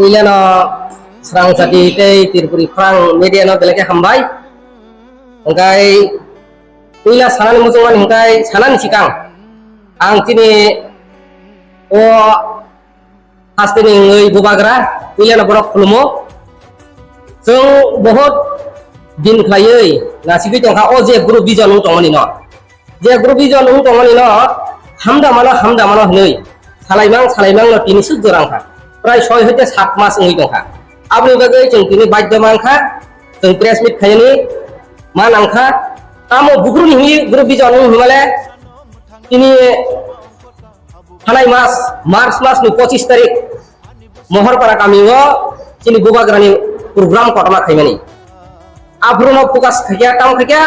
Uliano serang sati tei tirpuri perang media no belakang hambai, engkai ulia sanan musuhan engkai sanan sikang, ang sini pasti nih ngui bubagra uliano borok pelumo, sung bohot din klayoi nasi kita engkau je guru bijan untung ani no, je guru bijan untung ani no, hamda mana hnui, salaimang no tini sud dorang kan. প্রায় 6 হইতে 7 মাস ওই দখা আপনি বাগে जों তিনি বাদ্য মানখা जों প্রেস মিট খাইনি মান আংখা তামো বুগ্রুনি হি গ্রুপ বিজন হিমালে তিনি থানাই মাস মার্চ মাসনি 25 তারিখ মহরপাড়া কামিও তিনি বুবাগ্রানি প্রোগ্রাম কটমা খাইমানি আফরুনো ফোকাস খাইয়া টাম খাইয়া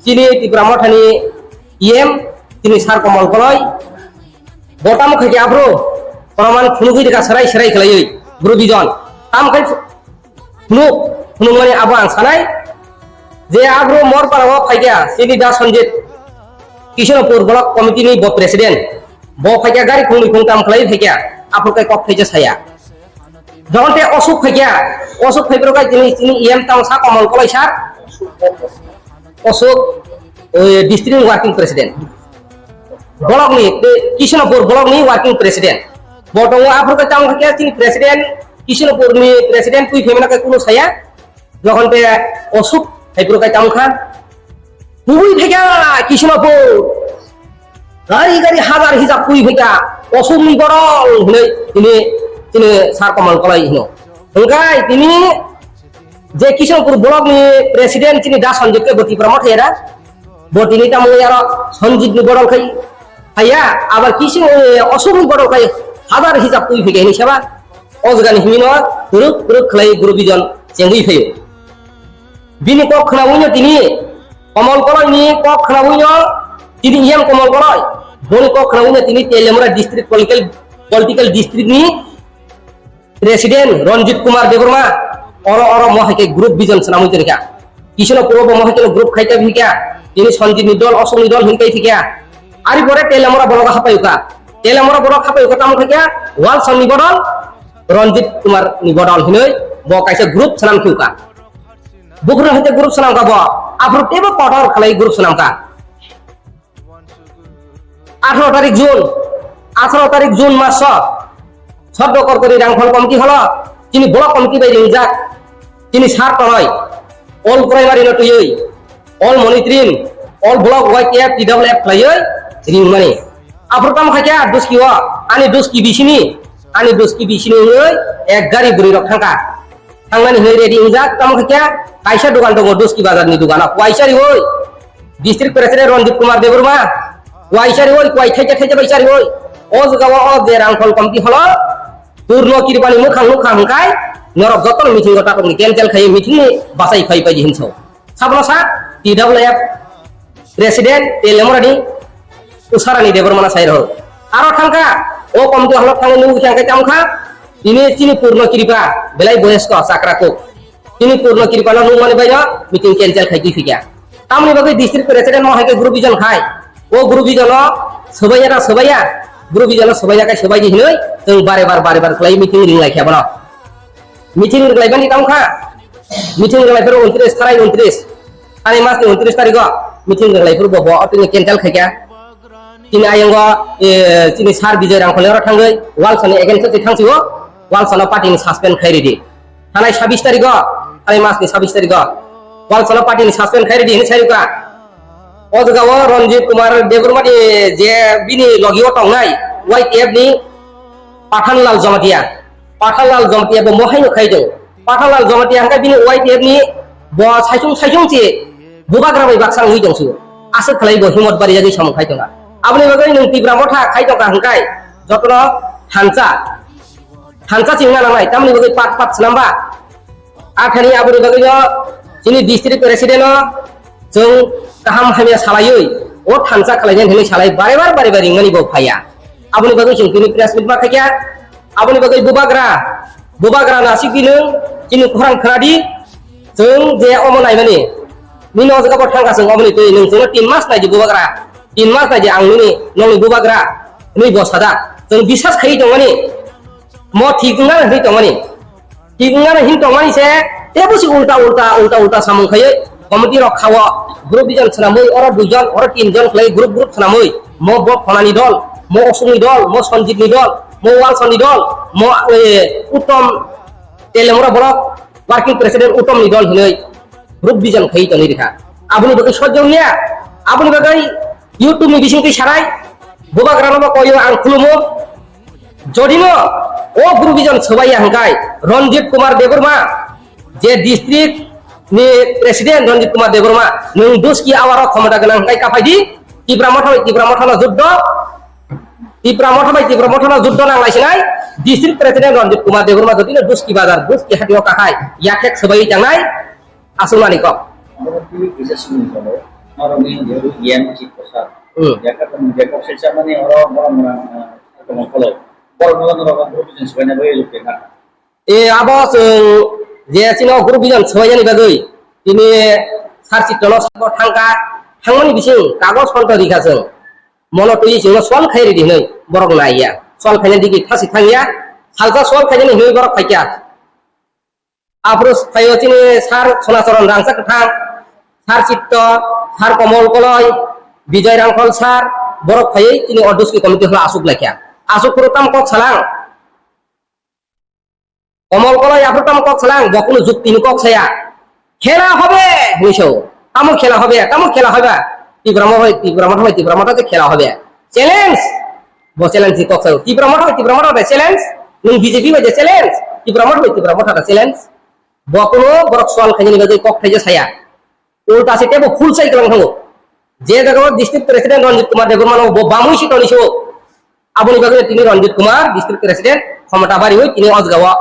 তিনি ত্রিপুরা মঠানি ইএম তিনি সার কমল কলয় বটাম খাইয়া আফরো Peraman funu kita serai kelai guru bijon, tam kan funu mani abang sanai, je agro mor parawa fakia, sini das sanjit, Kishanapur blok komiti ni bo presiden, bo fakia gari funu tam kelai fakia, apa kai kok fakia saya, jangan te osuk fakia kai ini iam tam sa komal kolai sar, osuk district working president, blok ni Kishanapur blok ni working president. Botong apa kita tahu kita sini presiden Kishanapur ni presiden kui femina ke kuno saya johan pe osuk hai pura kita tahu kan kui phega Kishanapur gari hazar hijab kui phega osuk ni borol ini sar kamal kolai hino engkai ini je Kishanapur blok ni presiden sini das sanjit ke boti promote ya boti ni tamu ya sanjit ni borol kai aya abar osuk ni borol kai হাজার হিসাব তুই ফেকে নি সেবা অজগানি হিমিনো গুরুক খলাই গুরু বিজন চেঙ্গুই ফেয় বিনি cock খনাউইনো তিনি কমল কলয় নি cock খনাউইনো তিনি ইয়াম কমল কলয় বনি কক খনাউইনো তিনি তেলেমরা ডিস্ট্রিক্ট পলিটিক্যাল ডিস্ট্রিক্ট নি প্রেসিডেন্ট রঞ্জিত কুমার দেববর্মা অর মহাকে গ্রুপ বিজন সনামুই তরিকা কৃষ্ণপুর মহাকে গ্রুপ খাইতা ভিকা তিনি সঞ্জীব নিদল অসম নিদল হিনকাই ফিকা আরি পরে তেলেমরা বলগা হাপায়ুকা তেলেমরা বড় খাপাই কথা মু থাকিয়া ওয়াল সন নিবদল রঞ্জিত কুমার নিবদল হিনই ব কাইসে গ্রুপ সনাম কিউকা বুকরা হতে গ্রুপ সনাম কা ব আফরো টেব কটর খালাই গ্রুপ সনাম কা 18 তারিখ জুন মাস সদ্য করকরি রাংফল কমিটি হলো তিনি বড় কমিটি বাই রিংজাক তিনি সার তনয় অল প্রাইমারি নটুই অল মনিটরিং অল ব্লক ওয়াই কে পিডব্লিউএফ খালাই রিং মানি Afrotam kaca dus kiwa, ani dus kibisini ek gari beri rok tangka, tangani hiri di injak kamu kaca, kaisa dukan tongo dus kibazar ni dukan, waisari woi, distrik presiden Rondit Kumar Deburma, waisari woi, kaisa waisari woi, oz gawa oz derang kol komti holo, turno kiripani mukhang kai, nyorok gotor meeting gotak ni cancel kai meeting ni basai kai paji hinso, sablosa TWF presiden telemoradi usarani debormana sairo aro thangka o komti halok thang nu thangka tamkha ini purno kiripa belai boyesko sakrako ini purno kiripa nu mane bayo meeting cancel khai fika tamni bagai district president mo haike group bijan khai o group bijan sobaya group bijan sobaya kai sobai hinoi जों बारे बार खाई meeting ring lai khabana meeting ring lai bani tamkha meeting ring lai fer 29 tarai 29 ani mas 29 tarik meeting ring lai fer bo atini cancel khai ini ayanggo ini sar bijay rangkole ora thangai wal sone against te thangsigo wal sone party ni suspend khairi di thanai 26 tarik ai mas ni 26 tarik wal sone party ni suspend khairi di ni saruka ojaga o Ranjit Kumar Deburma di je bini logio tongnai YTF ni Pathanlal Jamatia bo mohaino khaido Pathanlal Jamatia angka bini YTF ni bo saijung che bubagra bai baksang hui dongsu asat khalai bo himot bari jagi sam khaitonga আপনি বাগৈ নং ত্রিপুরা মঠা খাইতকা হংকাই যতন থানচা চিংনা নামাই তামনি বাগৈ পাট নাম্বা আখানি আবরি বাগৈ যিনি district president जों गाहाम हामिया सालायै ओ थानचा खालायनाय हेनै सालाय बारे बार रिंगानि बो फाया আপনি বাগৈ जों তিনি প্রেস মিট মাखाया আপনি বাগৈ बुबाग्रा नासि बिनो जिनि खरां खरादि जों जे अमनाय माने मिनो जगाबो थांगासों अमनि तै नों जों 3 मास नायदि बुबाग्रा 3 मास aja angni noli bubagra ni bosada जों बिसास खाइ दंगनि म थिगना Hari दंगनि tinggal hinto mani se tebu si ulta samung khaye komiti rokhawa grup dijan sanamoi ora dujan ora tinjon klai grup sanamoi mo bok phonani dol mo osuni dol mo sanjit ni dol mo walson ni dol mo utom telemora blok working president utom ni dol hinoi grup dijan khayi tani rekha abuni bagai sojong nia abuni bagai youtube ni bising ti sarai boba grano ba koyo ang khulumo jodino o grup dijan sabai hangkai Ronjit Kumar Deborma je district ni presiden Ronjit Kumar Deborma nung dus ki awara khomata ganang hangkai kapaidi tibra motha na juddo nang laisinai district presiden Ronjit Kumar Deborma jodino dus ki bazar dus ki hatio kakai yakhek sabai jangai asumani kok Mengerti bisa sini orang ini jadi yang cipta Jakarta menjaga sesama nih orang kalau orang berusaha sebenarnya boleh lupakan. Abo je sino grup bijan soyani bagai ini sarci tono sabo thangmani bising kagos fonto dikhasen mono tui sino sol khairi dinai borok naiya sol khaine diki thasi thangya salta sol khaine hoi borok khaikya aprus phayotini sar sonasaron rangsa kathang sar chitto sar komol koloi বিজয় Rangkhol sir বরক phi তিনি অর্ডুসকি committee হলো আসুক লেখা আসুক প্রথম cock সালাং কমল Kalai আফরতাম cock সালাং বকুন যুক্তি cock ছায়া খেলা হবে হইছো কামুক খেলা হবে তীব্রমঠ যে খেলা হবে চ্যালেঞ্জ চ্যালেঞ্জ কক ছায় তীব্রমঠ চ্যালেঞ্জ নুন বিজেপি যে চ্যালেঞ্জ তীব্রমঠ চ্যালেঞ্জ বকুন বরক সল খাইনি গজে কক খাইছে ছায়া উল্টা সেতে ফুল সাইকেল থাকো যে জায়গা district president Ranjit Kumar Debbarma বামুই seat নিছো আপনি বাগে তিনি রঞ্জিত কুমার ডিস্ট্রিক্ট প্রেসিডেন্ট ক্ষমতা বাড়ি হই তিনি অজগাওয়া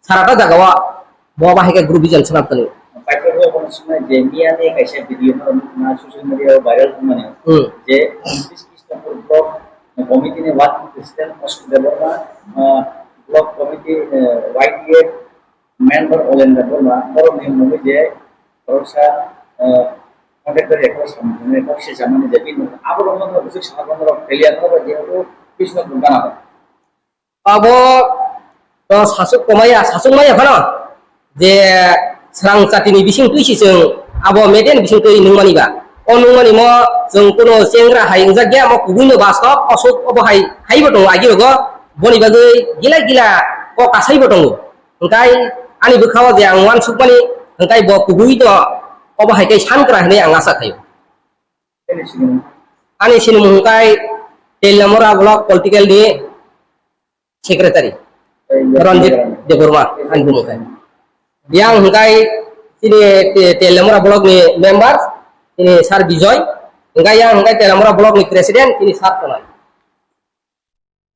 সারাটা জাগাওয়া বাবা হেকে গ্রুপ বিজন সনাব তনি পাইকাররা কোন সময় যে মিয়া নিয়ে কাইসা ভিডিও না সোশ্যাল মিডিয়া ভাইরাল মানে যে 29 খ্রিস্টাব্দ ব্লক কমিটি নে working president Ashok Debbarma block committee YTA member ওলেন দেববর্মা বড় নিয়ম যে ভরসা কন্ট্রাক্টর একটা সামনে পক্ষে জামানে দেবি আবার অন্য কিছু সাধারণ ফেলিয়ার হবে যেহেতু কৃষ্ণ গুণগান হবে আবো তো শাসক মাইয়া ভালো যে স্রাং চাটিনি বিসিং তুইছিসং আবো মেডেন বিসিং তুই নুমানিবা ও নুমানি ম जों কোনো চেংরা হাইং জাগিয়া ম কুগুইনো বাসব অসুক অবহাই হাইবো দङ আগিরগো বনি বাগै গিলা ক কাসাইবো दङ ओंखाय आनि बोखावा जे आं वान सुकमानि ओंखाय ब कुगुइ द অবহাই কাই সানকরা হনে আং আশা খাই আনি সিনু ওंखाय তেলনামরা ব্লক পলিটিক্যাল নি সেক্রেটারি রঞ্জিত দেববর্মা আনবু ওंखाय yang ওंखाय তিনি তেলনামরা ব্লক নি মেম্বার তিনি স্যার বিজয় ওंखाय yang ওंखाय তেলনামরা ব্লক নি প্রেসিডেন্ট তিনি সাত তনাই